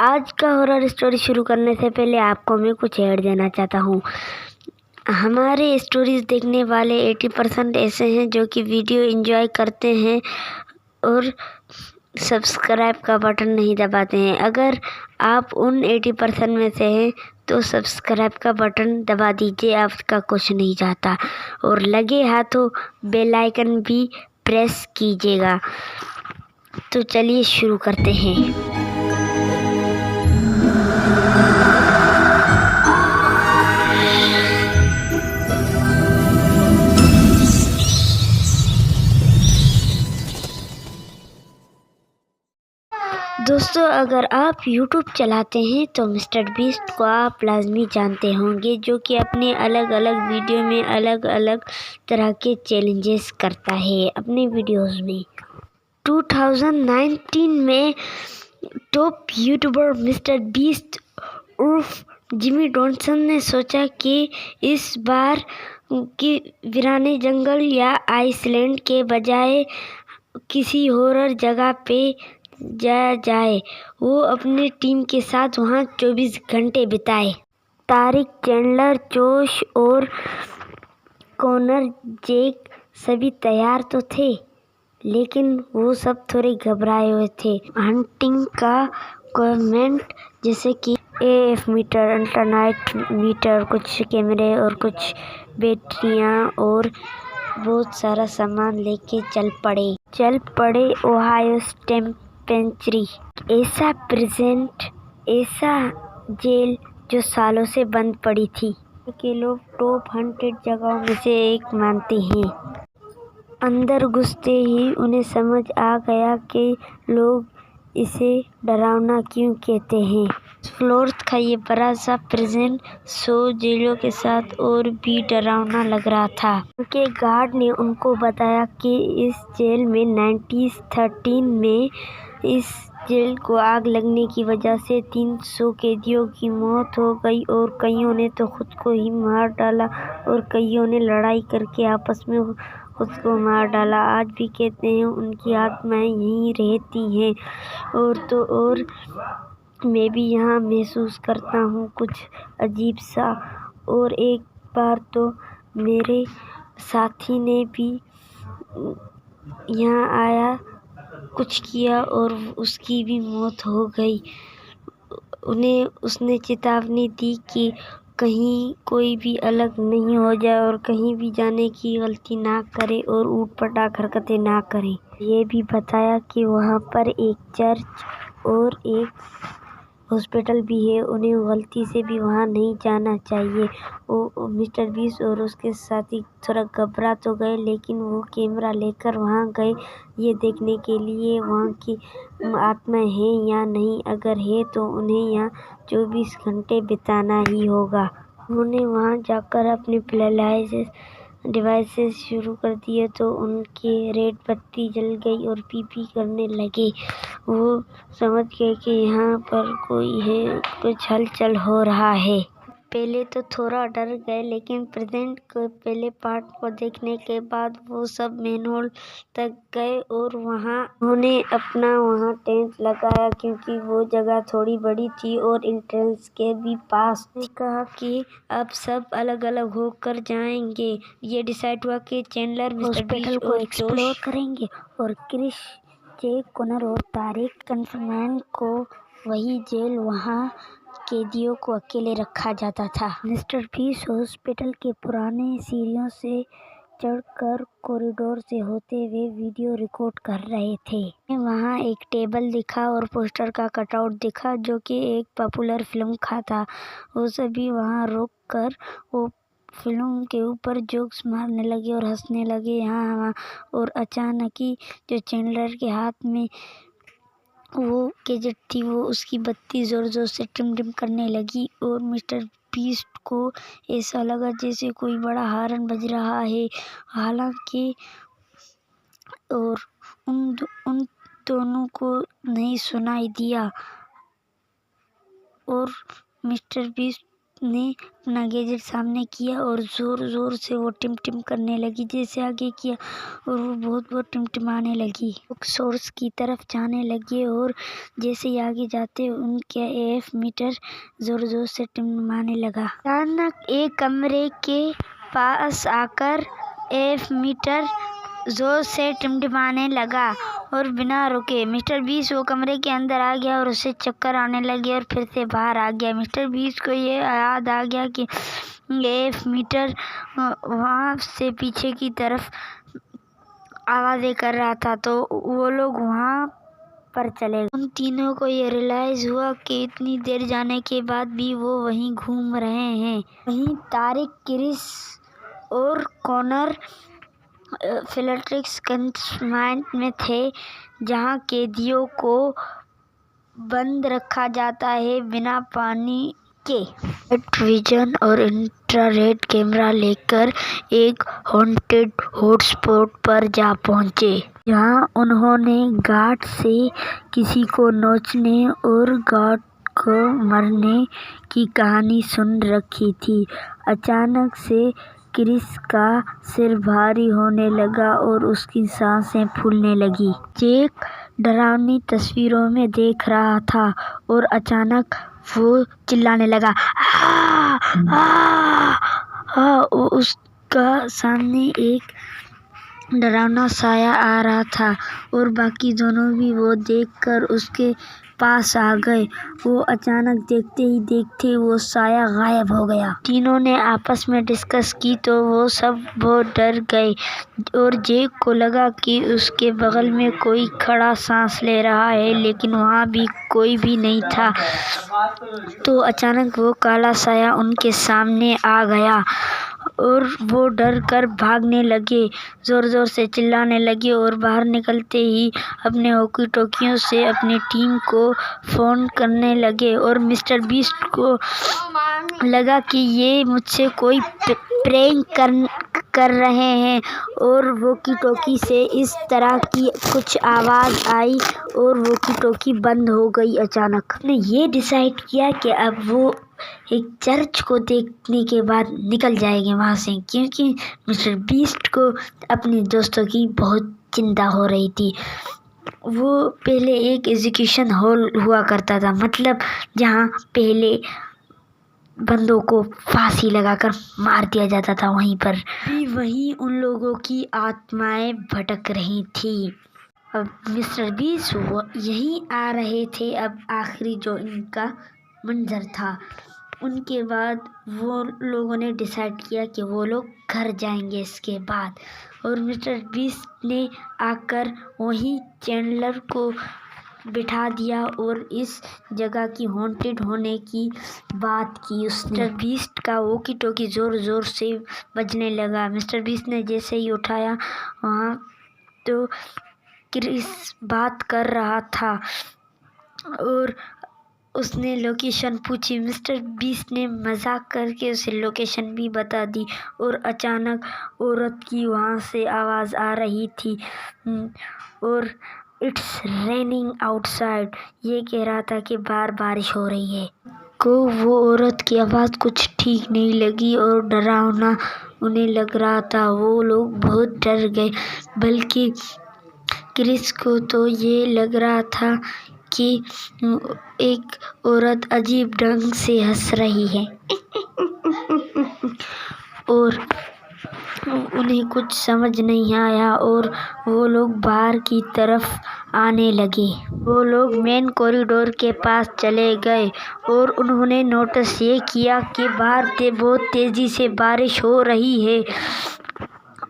آج کا horror story شروع کرنے سے پہلے آپ کو میں کچھ ایڈ دینا چاہتا ہوں۔ ہمارے اسٹوریز دیکھنے والے 80% ایسے ہیں جو کہ ویڈیو انجوائے کرتے ہیں اور سبسکرائب کا بٹن نہیں دباتے ہیں۔ اگر آپ ان 80% میں سے ہیں تو سبسکرائب کا بٹن دبا دیجیے، آپ کا کچھ نہیں جاتا، اور لگے ہاتھوں بیل آئیکن بھی پریس کیجیے گا۔ تو چلیے شروع کرتے ہیں۔ دوستو، اگر آپ یوٹیوب چلاتے ہیں تو مسٹر بیسٹ کو آپ لازمی جانتے ہوں گے، جو کہ اپنے الگ الگ ویڈیو میں الگ الگ طرح کے چیلنجز کرتا ہے اپنے ویڈیوز میں۔ 2019 میں ٹاپ یوٹیوبر مسٹر بیسٹ عرف جمی ڈونسن نے سوچا کہ اس بار کی ویرانے جنگل یا آئس لینڈ کے بجائے کسی ہارر جگہ پہ جایا جائے۔ وہ اپنی ٹیم کے ساتھ وہاں 24 گھنٹے بتائے۔ طارق، چینڈلر، جوش اور کونر جیک سبھی تیار تو تھے، لیکن وہ سب تھوڑے گھبرائے ہوئے تھے۔ ہنٹنگ کا اکوپمنٹ جیسے کہ AF میٹر، انٹرنیٹ میٹر، کچھ کیمرے اور کچھ بیٹریاں اور بہت سارا سامان لے کے چل پڑے اوہایو اسٹیٹ پینیچری، ایسا ایسا جیل جو سالوں سے بند پڑی تھی، کہ لوگ ٹاپ ہنٹڈ جگہوں میں سے ایک مانتے ہیں۔ اندر گھستے ہی انہیں سمجھ آ گیا کہ لوگ اسے ڈراؤنا کیوں کہتے ہیں۔ فلورس کا یہ بڑا سا پریزن 100 جیلوں کے ساتھ اور بھی ڈراؤنا لگ رہا تھا۔ ان کے گارڈ نے ان کو بتایا کہ اس جیل میں 1913 میں اس جیل کو آگ لگنے کی وجہ سے 300 قیدیوں کی موت ہو گئی، اور کئیوں نے تو خود کو ہی مار ڈالا اور کئیوں نے لڑائی کر کے آپس میں خود کو مار ڈالا۔ آج بھی کہتے ہیں ان کی آتمائیں یہیں رہتی ہیں، اور میں بھی یہاں محسوس کرتا ہوں کچھ عجیب سا۔ اور ایک بار تو میرے ساتھی نے بھی یہاں آیا، کچھ کیا اور اس کی بھی موت ہو گئی۔ انہیں اس نے چیتاونی دی کہ کہیں کوئی بھی الگ نہیں ہو جائے اور کہیں بھی جانے کی غلطی نہ کرے اور اوٹ پٹانگ حرکتیں نہ کرے۔ یہ بھی بتایا کہ وہاں پر ایک چرچ اور ایک ہاسپٹل بھی ہے، انہیں غلطی سے بھی وہاں نہیں جانا چاہیے۔ مسٹر بیسٹ اور اس کے ساتھی تھوڑا گھبرا تو گئے، لیکن وہ کیمرہ لے کر وہاں گئے یہ دیکھنے کے لیے وہاں کی آتمائیں ہیں یا نہیں۔ اگر ہے تو انہیں یہاں 24 گھنٹے بتانا ہی ہوگا۔ انہوں نے وہاں جا کر اپنے ڈیوائسز شروع کر دیے تو ان کی ریڈ بتی جل گئی اور پی پی کرنے لگے۔ وہ سمجھ گئے کہ یہاں پر کوئی ہے، کچھ ہلچل ہو رہا ہے۔ پہلے تو تھوڑا ڈر گئے، لیکن پریزنٹ کے پہلے پارٹ کو دیکھنے کے بعد وہ سب مین ہول تک گئے اور انہوں نے اپنا وہاں ٹینٹ لگایا، کیونکہ وہ جگہ تھوڑی بڑی تھی اور انٹرنس کے بھی پاس۔ انہوں نے کہا کہ اب سب الگ الگ ہو کر جائیں گے۔ یہ ڈیسائیڈ ہوا کہ چینڈلر مسٹر بیسٹ اور ایکسپلور کریں گے، اور کرس، جیک، کونر اور طارق کنفائنمنٹ کو وہی جیل وہاں قیدیوں کو اکیلے رکھا جاتا تھا۔ مسٹر بیسٹ ہاسپٹل کے پرانے سیڑھیوں سے چڑھ کر کوریڈور سے ہوتے ہوئے ویڈیو ریکارڈ کر رہے تھے۔ انہیں وہاں ایک ٹیبل دکھا اور پوسٹر کا کٹ آؤٹ دکھا جو کہ ایک پاپولر فلم کا تھا۔ وہ سبھی وہاں رک کر وہ فلم کے اوپر جوکس مارنے لگے اور ہنسنے لگے یہاں وہاں، اور اچانک ہی جو چینڈلر کے ہاتھ میں وہ گیجٹ تھی، وہ اس کی بتی زور زور سے ٹم ٹم کرنے لگی، اور مسٹر بیسٹ کو ایسا لگا جیسے کوئی بڑا ہارن بج رہا ہے، حالانکہ اور ان دونوں کو نہیں سنائی دیا۔ اور مسٹر بیسٹ نے اپنا گیجٹ سامنے کیا اور زور زور سے وہ ٹم کرنے لگی. جیسے آگے کیا اور وہ بہت ٹمٹمانے لگی. لوگ سورس کی طرف جانے لگے اور جیسے ہی آگے جاتے ان کا AF میٹر زور زور سے ٹمٹمانے لگا. اچانک ایک کمرے کے پاس آ کر AF میٹر زور سے ٹمٹمانے لگا اور بنا رکے مسٹر بیسٹ وہ کمرے کے اندر آ گیا اور اسے چکر آنے لگے اور پھر سے باہر آ گیا. مسٹر بیسٹ کو یہ یاد آ گیا کہ AF میٹر وہاں سے پیچھے کی طرف آوازیں کر رہا تھا تو وہ لوگ وہاں پر چلے گئے. ان تینوں کو یہ ریئلائز ہوا کہ اتنی دیر جانے کے بعد بھی وہ وہیں گھوم رہے ہیں. وہیں طارق، کرس اور کونر فلیٹرکس کنفائنمنٹ میں تھے جہاں قیدیوں کو بند رکھا جاتا ہے بنا پانی کے. نائٹ ویژن اور انفرا-ریڈ کیمرہ لے کر ایک ہانٹڈ ہاٹ اسپاٹ پر جا پہنچے جہاں انہوں نے گارڈ سے کسی کو نوچنے اور گارڈ کو مرنے کی کہانی سن رکھی تھی. اچانک سے کرس کا سر بھاری ہونے لگا اور اس کی سانسیں پھولنے لگیں. جیک ڈراؤنی تصویروں میں دیکھ رہا تھا اور اچانک وہ چلانے لگا. اس کا سامنے ایک ڈراؤنا سایہ آ رہا تھا اور باقی دونوں بھی وہ دیکھ کر اس کے پاس آ گئے. وہ اچانک دیکھتے ہی دیکھتے وہ سایہ غائب ہو گیا. تینوں نے آپس میں ڈسکس کی تو وہ سب بہت ڈر گئے اور جیک کو لگا کہ اس کے بغل میں کوئی کھڑا سانس لے رہا ہے لیکن وہاں بھی کوئی بھی نہیں تھا. تو اچانک وہ کالا سایہ ان کے سامنے آ گیا اور وہ ڈر کر بھاگنے لگے، زور زور سے چلانے لگے اور باہر نکلتے ہی اپنے واکی ٹاکیوں سے اپنی ٹیم کو فون کرنے لگے. اور مسٹر بیسٹ کو لگا کہ یہ مجھ سے کوئی پرینک کر رہے ہیں اور واکی ٹاکی سے اس طرح کی کچھ آواز آئی اور واکی ٹاکی بند ہو گئی. اچانک اس نے یہ ڈیسائیڈ کیا کہ اب وہ ایک چرچ کو دیکھنے کے بعد نکل جائیں گے وہاں سے، کیونکہ مسٹر بیسٹ کو اپنے دوستوں کی بہت چنتا ہو رہی تھی. وہ پہلے ایک ایگزیکیوشن ہال ہوا کرتا تھا، مطلب جہاں پہلے بندوں کو پھانسی لگا کر مار دیا جاتا تھا، وہیں پر بھی وہیں ان لوگوں کی آتمائیں بھٹک رہی تھیں. اب مسٹر بیسٹ یہیں آ رہے تھے. اب آخری جو ان کا منظر تھا، ان کے بعد وہ لوگوں نے ڈیسائیڈ کیا کہ وہ لوگ گھر جائیں گے اس کے بعد. اور مسٹر بیسٹ نے آ کر وہیں چینڈلر کو بٹھا دیا اور اس جگہ کی ہانٹڈ ہونے کی بات کی. مسٹر بیسٹ کا واکی ٹاکی زور زور سے بجنے لگا. مسٹر بیسٹ نے جیسے ہی اٹھایا وہاں تو کرس بات کر رہا تھا اور اس نے لوکیشن پوچھی. مسٹر بیسٹ نے مذاق کر کے اسے لوکیشن بھی بتا دی اور اچانک عورت کی وہاں سے آواز آ رہی تھی اور اٹس ریننگ آؤٹ سائڈ، یہ کہہ رہا تھا کہ باہر بارش ہو رہی ہے. کو وہ عورت کی آواز کچھ ٹھیک نہیں لگی اور ڈراؤنا انہیں لگ رہا تھا. وہ لوگ بہت ڈر گئے، بلکہ کرس کو تو یہ لگ رہا تھا کہ ایک عورت عجیب ڈھنگ سے ہنس رہی ہے اور انہیں کچھ سمجھ نہیں آیا اور وہ لوگ باہر کی طرف آنے لگے. وہ لوگ مین کوریڈور کے پاس چلے گئے اور انہوں نے نوٹس یہ کیا کہ باہر بہت تیزی سے بارش ہو رہی ہے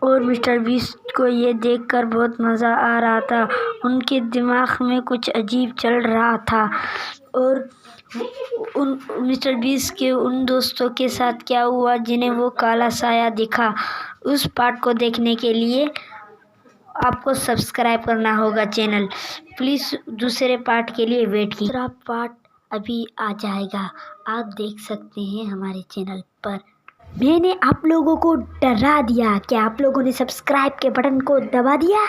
اور مسٹر بیسٹ کو یہ دیکھ کر بہت مزہ آ رہا تھا. ان کے دماغ میں کچھ عجیب چل رہا تھا اور مسٹر بیسٹ کے ان دوستوں کے ساتھ کیا ہوا جنہیں وہ کالا سایہ دکھا. اس پارٹ کو دیکھنے کے لیے آپ کو سبسکرائب کرنا ہوگا چینل. پلیز دوسرے پارٹ کے لیے ویٹ کیجیے. دوسرا پارٹ ابھی آ جائے گا، آپ دیکھ سکتے ہیں ہمارے چینل پر. میں نے آپ لوگوں کو ڈرا دیا، کیا آپ لوگوں نے سبسکرائب کے بٹن کو دبا دیا؟